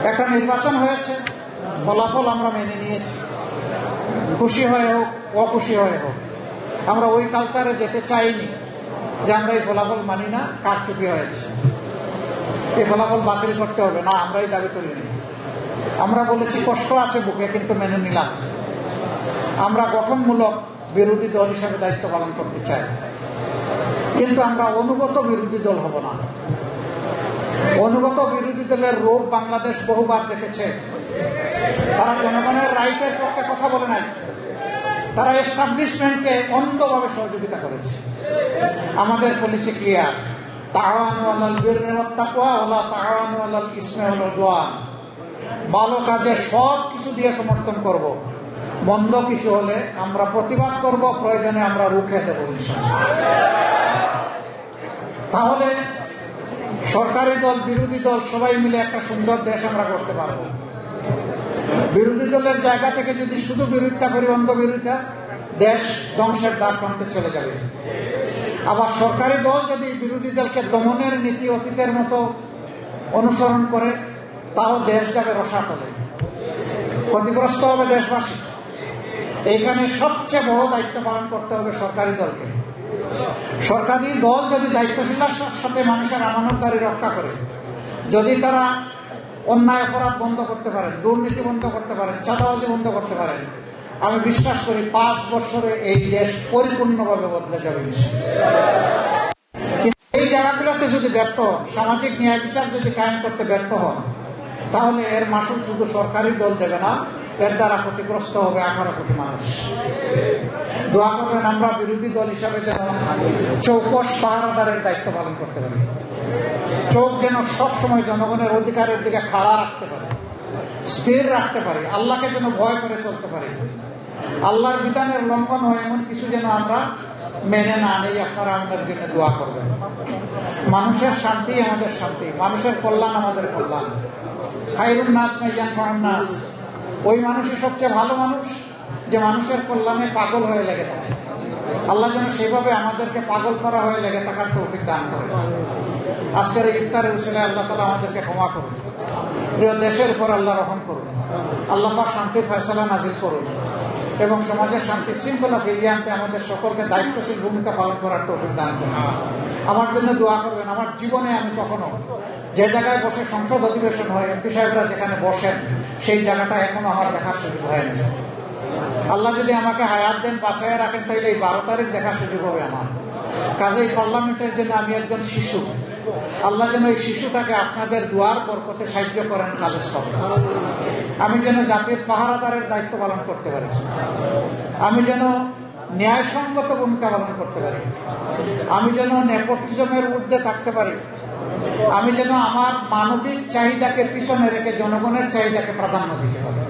একটা নির্বাচন হয়েছে, ফলাফল আমরা মেনে নিয়েছি, খুশি হয়ে হোক অখুশি হয়ে হোক। আমরা ওই কালচারে যেতে চাইনি যে আমরা এই ফলাফল মানি না, কারচুপি হয়েছে, এই ফলাফল বাতিল করতে হবে না, আমরা এই দাবি তুলিনি। আমরা বলেছি কষ্ট আছে বুকে, কিন্তু মেনে নিলাম। আমরা গঠনমূলক বিরোধী দল হিসাবে দায়িত্ব পালন করতে চাই, কিন্তু আমরা অনুগত বিরোধী দল হব না। অনুগত বিরোধী দলের রূপ বাংলাদেশ বহুবার দেখেছে। তারা জনগণের রাইটের পক্ষে কথা বলে নাই, তারা এস্টাবলিশমেন্টকে অন্ধভাবে সহযোগিতা করেছে। আমাদের পলিসি ক্লিয়ার, তাআওয়ানু আলাল বিররি ওয়াত তাকওয়া ওয়ালা তাআওয়ানু আলাল ইসমি ওয়াল উদওয়ান। ভালো কাজে সব কিছু দিয়ে সমর্থন করব, মন্দ কিছু হলে আমরা প্রতিবাদ করব, প্রয়োজনে আমরা রুখে দেব ইনশাআল্লাহ। তাহলে সরকারি দল বিরোধী দল সবাই মিলে একটা সুন্দর দেশ আমরা করতে পারবো। বিরোধী দলের জায়গা থেকে যদি শুধু বিরোধিতা করি, অন্ধ বিরোধিতা, দেশ ধ্বংসের দ্বার প্রান্তে চলে যাবে। আবার সরকারি দল যদি বিরোধী দলকে দমনের নীতি অতীতের মতো অনুসরণ করে, তাও দেশ যাবে রসাতলে, ক্ষতিগ্রস্ত হবে দেশবাসী। এইখানে সবচেয়ে বড় দায়িত্ব পালন করতে হবে সরকারি দলকে। সরকারি দল যদি দায়িত্বশীলতার সাথে মানুষের আমানতদারি রক্ষা করে, যদি তারা অন্যায় অপরাধ বন্ধ করতে পারেন, দুর্নীতি বন্ধ করতে পারেন, চাঁদাবাজি বন্ধ করতে পারেন, আমি বিশ্বাস করি 5 বছরে এই দেশ পরিপূর্ণভাবে বদলে যাবে। কিন্তু এই জায়গাগুলোতে যদি ব্যর্থ হন, সামাজিক ন্যায় বিচার যদি কায়েম করতে ব্যর্থ হন, তাহলে এর মাসুল শুধু সরকারি দল দেবে না, এর দ্বারা ক্ষতিগ্রস্ত হবে 18 কোটি মানুষ। দোয়া করবেন আমরা বিরোধী দল হিসাবে যেন চৌকস পাহারাদারের দায়িত্ব পালন করতে পারি, চোখ যেন সবসময় জনগণের অধিকারের দিকে খাড়া রাখতে পারে, স্থির রাখতে পারি, আল্লাহকে যেন ভয় করে চলতে পারি। আল্লাহর বিধানের লঙ্ঘন হয় এমন কিছু যেন আমরা মেনে না নেই। আপনারা আমাদের জন্য দোয়া করবেন। মানুষের শান্তি আমাদের শান্তি, মানুষের কল্যাণ আমাদের কল্যাণ। খায়রুন নাস মান ইয়ানফাউন নাস, ওই মানুষই সবচেয়ে ভালো মানুষ যে মানুষের কল্যাণে পাগল হয়ে লেগে থাকে। আল্লাহ যেন সেইভাবে আমাদেরকে পাগল করা হয়ে লেগে থাকার তৌফিক দান করে। আজকের ইফতারের উসিলায় আল্লাহ তাআলা আমাদেরকে ক্ষমা করুন। প্রিয় দেশের উপর আল্লাহ রহম করুন, আল্লাহ পাক শান্তির ফয়সালা নাজিল করুন এবং সমাজের শান্তি শৃঙ্খলা ফিরিয়ে আনতে আমাদের সকলকে দায়িত্বশীল ভূমিকা পালন করার তৌফিক দান করুন। আমার জন্য দোয়া করবেন। আমার জীবনে আমি কখনো যে জায়গায় বসে সংসদ অধিবেশন হয়, এমপি সাহেবরা যেখানে বসেন, সেই জায়গাটা এখনো আমার দেখার সুযোগ হয়নি। আল্লাহ যদি আমাকে হায়াত দেন, বাঁচায় রাখেন, তাইলে এই 12 তারিখ দেখার সুযোগ হবে আমার। কাজেই পার্লামেন্টের জন্য আমি একজন শিশু। আল্লাহ যেন এই শিশুটাকে আপনাদের দুয়ার বরকতে সাহায্য করেন, খালেস করেন। আমি যেন জাতির পাহারাদারের দায়িত্ব পালন করতে পারি, আমি যেন ন্যায়সঙ্গত ভূমিকা পালন করতে পারি, আমি যেন নেপোটিজমের ঊর্ধ্বে থাকতে পারি, আমি যেন আমার মানবিক চাহিদাকে পিছনে রেখে জনগণের চাহিদাকে প্রাধান্য দিতে পারি।